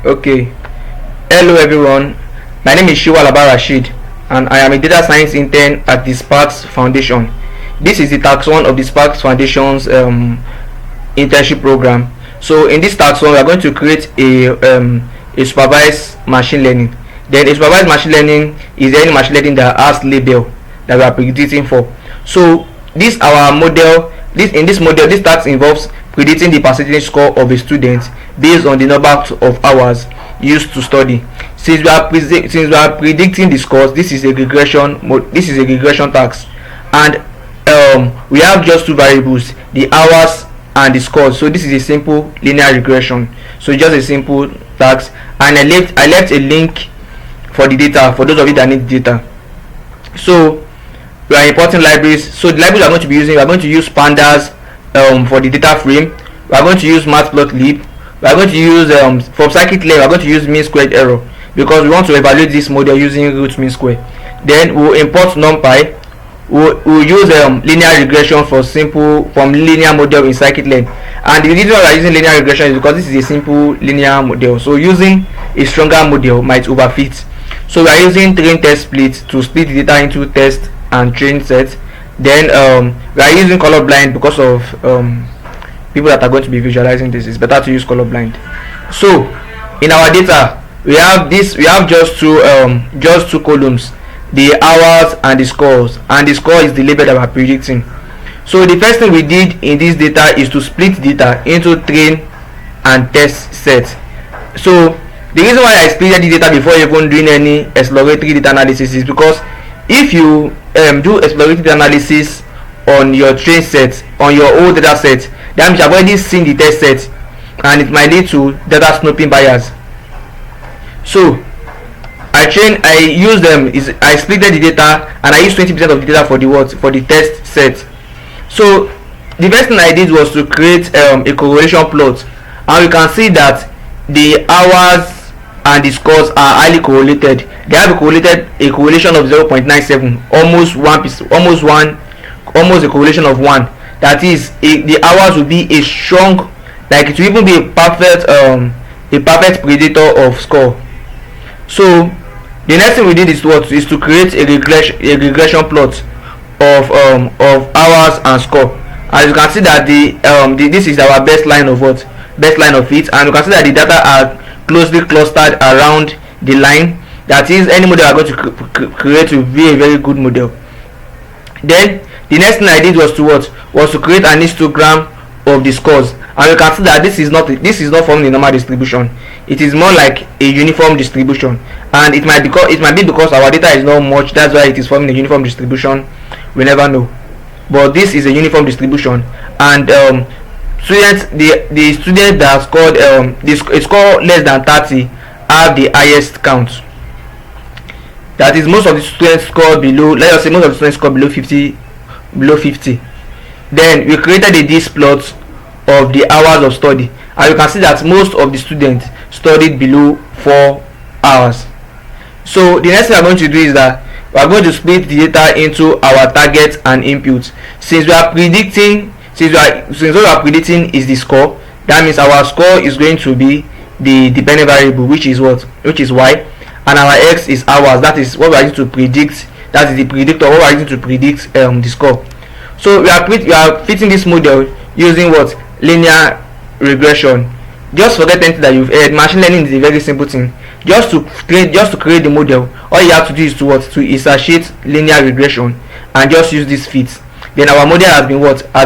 Okay, hello everyone. My name is Shiwa Rashid, and I am a data science intern at the Sparks Foundation. This is the tax 1 of the Sparks Foundation's internship program. So in this tax 1, we are going to create a supervised machine learning. Then a supervised machine learning is any machine learning that has label that we are predicting for. So this our model. This task involves predicting the percentage score of a student based on the number of hours used to study. Since we are predicting the scores, this is a regression task, and we have just two variables, the hours and the scores. So this is a simple linear regression. So just a simple task, and I left a link for the data for those of you that need data. So we are importing libraries. So the libraries we are going to be using, we are going to use pandas for the data frame. We are going to use matplotlib. We are going to use from scikit-learn, we are going to use mean squared error because we want to evaluate this model using root mean square. Then we will import numpy. We'll use linear regression from linear model in scikit-learn. And the reason why we are using linear regression is because this is a simple linear model. So using a stronger model might overfit. So we are using train test split to split the data into test and train sets. Then we are using colorblind because of people that are going to be visualizing this. It's better to use colorblind. So in our data we have just two columns, the hours and the scores, and the score is the label that we are predicting. So the first thing we did in this data is to split data into train and test sets. So the reason why I split the data before even doing any exploratory data analysis is because if you do exploratory data analysis on your train set, on your old data set, that means you have already seen the test set, and it might lead to data snooping bias. So I split the data, and I used 20% of the data for the test set. So the first thing I did was to create a correlation plot, and we can see that the hours and the scores are highly correlated. They have a correlation of 0.97, almost a correlation of 1. That is, the hours will be a strong, like it will even be a perfect predictor of score. So the next thing we did is to create a regression plot of hours and score. As you can see that this is our best line of it, and you can see that the data are closely clustered around the line. That is, any model we are going to create will be a very good model. Then the next thing I did was to create an histogram of the scores, and you can see that this is not forming a normal distribution. It is more like a uniform distribution, and it might be because our data is not much, that's why it is forming a uniform distribution. We never know, but this is a uniform distribution. And the student that scored a score less than 30 have the highest count. That is, most of the students score below, let us say most of the students score below 50. Then we created a disk plot of the hours of study, and you can see that most of the students studied below 4 hours. So the next thing we are going to do is that we are going to split the data into our targets and inputs. Since what we are predicting is the score, that means our score is going to be the dependent variable, which is y, and our x is hours. That is what we are using to predict. That is the predictor. What we are using to predict the score. So we are fitting this model using linear regression. Just forget anything that you've heard. Machine learning is a very simple thing. Just to create the model, all you have to do is to instantiate linear regression and just use this fit. Then our model has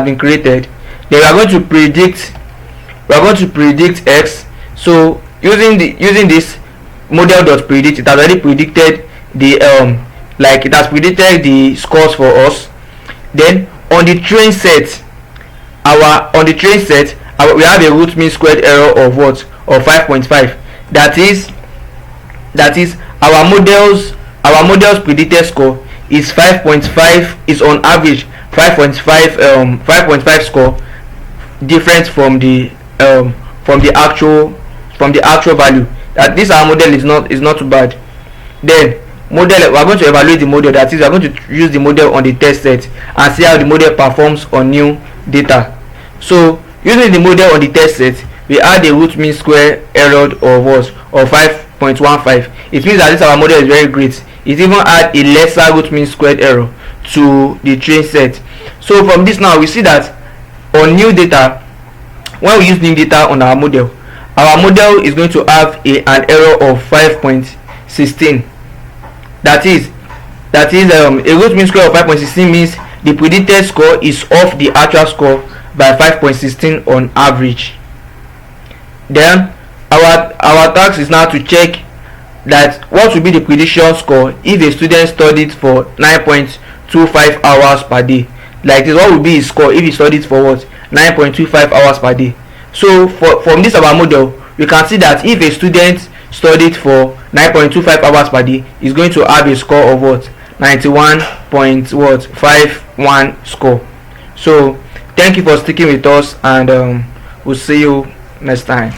been created. Then we are going to predict x. So using this model.predict, it has already predicted the scores for us. Then on the train set, we have a root mean squared error of 5.5. That is our model's predicted score is 5.5, is on average 5.5 score, different from the actual value. That this our model is not too bad. Then we are going to evaluate the model. That is, we are going to use the model on the test set and see how the model performs on new data. So using the model on the test set, we had a root mean square error of what, of 5.15. It means that this our model is very great. It even had a lesser root mean squared error to the train set. So from this now we see that on new data, when we use new data on our model is going to have an error of 5.16. That is a root mean square of 5.16 means the predicted score is off the actual score by 5.16 on average. Then our task is now to check that what will be the prediction score if a student studied for 9.25 hours per day. Like this, what will be his score if he studied for what, 9.25 hours per day. So from this our model, we can see that if a student studied for 9.25 hours per day, is going to have a score of what, 91.51 score. So thank you for sticking with us, and we'll see you next time.